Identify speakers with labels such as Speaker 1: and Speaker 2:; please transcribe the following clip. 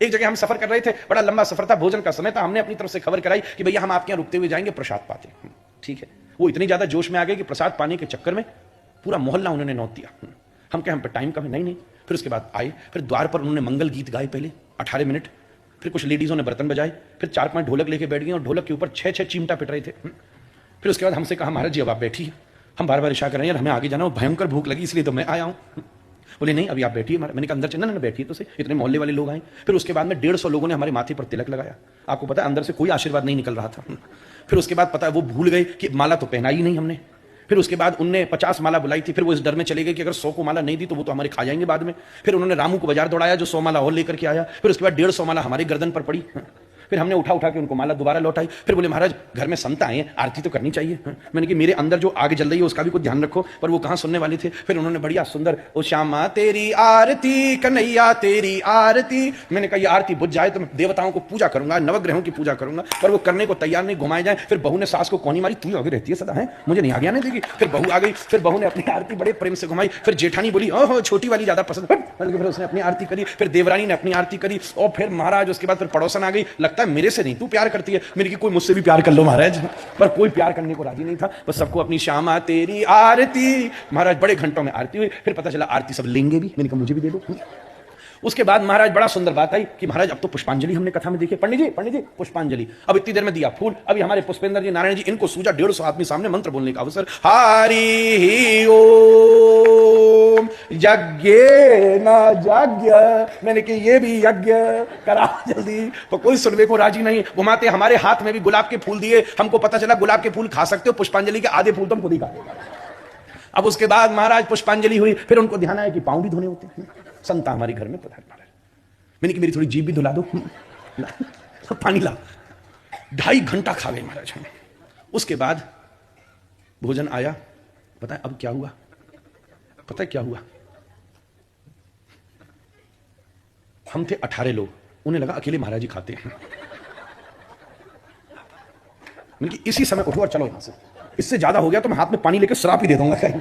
Speaker 1: एक जगह हम सफर कर रहे थे, बड़ा लंबा सफर था, भोजन का समय था, हमने अपनी तरफ से खबर कराई कि भैया हम आपके यहाँ रुकते हुए जाएंगे, प्रसाद पाते। ठीक है। वो इतनी ज्यादा जोश में आ गए कि प्रसाद पाने के चक्कर में पूरा मोहल्ला उन्होंने नोट दिया। हम कहे हम पे टाइम कम है, नहीं नहीं। फिर उसके बाद आए, फिर द्वार पर उन्होंने मंगल गीत गाए पहले 18 मिनट, फिर कुछ लेडीजों ने बर्तन बजाए, फिर 4-5 ढोलक लेके बैठ गए और ढोलक के ऊपर 6-6 चिमटा पिट रहे थे। फिर उसके बाद हमसे कहा महाराज जी अब आप बैठिए, हम बार बार इशारा कर रहे हैं, हमें आगे जाना, भयंकर भूख लगी इसलिए तो मैं आया हूँ। बोले नहीं अभी आप बैठिए। मैंने कहा अंदर चलना, ना बैठिए तो सही, इतने मोहल्ले वाले लोग आए। फिर उसके बाद में 150 लोगों ने हमारे माथे पर तिलक लगाया। आपको पता है अंदर से कोई आशीर्वाद नहीं निकल रहा था। फिर उसके बाद पता है वो भूल गए कि माला तो पहना ही नहीं हमने। फिर उसके बाद उनने 50 माला बुलाई थी, फिर वो इस डर में चले गए कि अगर 100 को माला नहीं दी तो वो तो हमारे खा जाएंगे बाद में। फिर उन्होंने रामू को बाजार दौड़ाया जो 100 माला और लेकर के आया। फिर उसके बाद 150 माला हमारे गर्दन पर पड़ी। फिर हमने उठा उठा के उनको माला दोबारा लौटाई। फिर बोले महाराज घर में संत आए हैं, आरती तो करनी चाहिए। मैंने कि मेरे अंदर जो आग जल रही है उसका भी कुछ ध्यान रखो, पर वो कहाँ सुनने वाले थे। फिर उन्होंने बढ़िया सुंदर ओ श्यामा तेरी आरती, कन्हैया तेरी आरती। मैंने कहा ये आरती बुझ जाए तो मैं देवताओं को पूजा करूंगा, नवग्रहों की पूजा करूंगा, पर वो करने को तैयार नहीं, घुमाए जाए। फिर बहू ने सास को कोनी मारी, तू आगे रहती है सदा है, मुझे नहीं आगे आने देगी। फिर बहू आ गई, फिर बहू ने अपनी आरती बड़े प्रेम से घुमाई। फिर जेठानी बोली ओहो छोटी वाली ज्यादा पसंद, फिर उसने अपनी आरती करी। फिर देवरानी ने अपनी आरती करी और फिर महाराज उसके बाद फिर पड़ोसन आ गई, लगता है मेरे से नहीं तू प्यार करती है, मेरी की कोई मुझसे भी प्यार कर लो महाराज, पर कोई प्यार करने को राजी नहीं था। बस सबको अपनी श्यामा तेरी आरती। महाराज बड़े घंटों में आरती हुई। फिर पता चला आरती सब लेंगे भी, मैंने कहा मुझे भी दे दो। उसके बाद महाराज बड़ा सुंदर बात आई कि महाराज अब तो पुष्पांजलि हमने कथा में देखी, पंडित जी पुष्पांजलि। अब इतनी देर में दिया फूल, अभी हमारे पुष्पेंद्र जी नारायण जी इनको सूझा 150 आदमी सामने मंत्र बोलने का अवसर। हरि ओम यज्ञेन यज्ञ। मैंने कि ये भी यज्ञ करा जल्दी, तो कोई सुनने को राजी नहीं। घुमाते हमारे हाथ में भी गुलाब के फूल दिए, हमको पता चला गुलाब के फूल खा सकते हो, पुष्पांजलि के आधे फूल तुम खुद ही खा लेगा। अब उसके बाद महाराज पुष्पांजलि हुई, फिर उनको ध्यान आया कि पांव भी धोने होते हैं, संता हमारे घर में पधार महाराज। मैंने कि मेरी थोड़ी जीभ भी धुला दो, पानी ला। 2.5 घंटा खा गए महाराज हम। उसके बाद भोजन आया। पता है अब क्या हुआ? पता है क्या हुआ? हम थे 18 लोग, उन्हें लगा अकेले महाराज जी खाते हैं। मैंने कि इसी समय उठो और चलो यहां से, इससे ज्यादा हो गया तो मैं हाथ में पानी लेकर शराब ही दे दूंगा कहीं।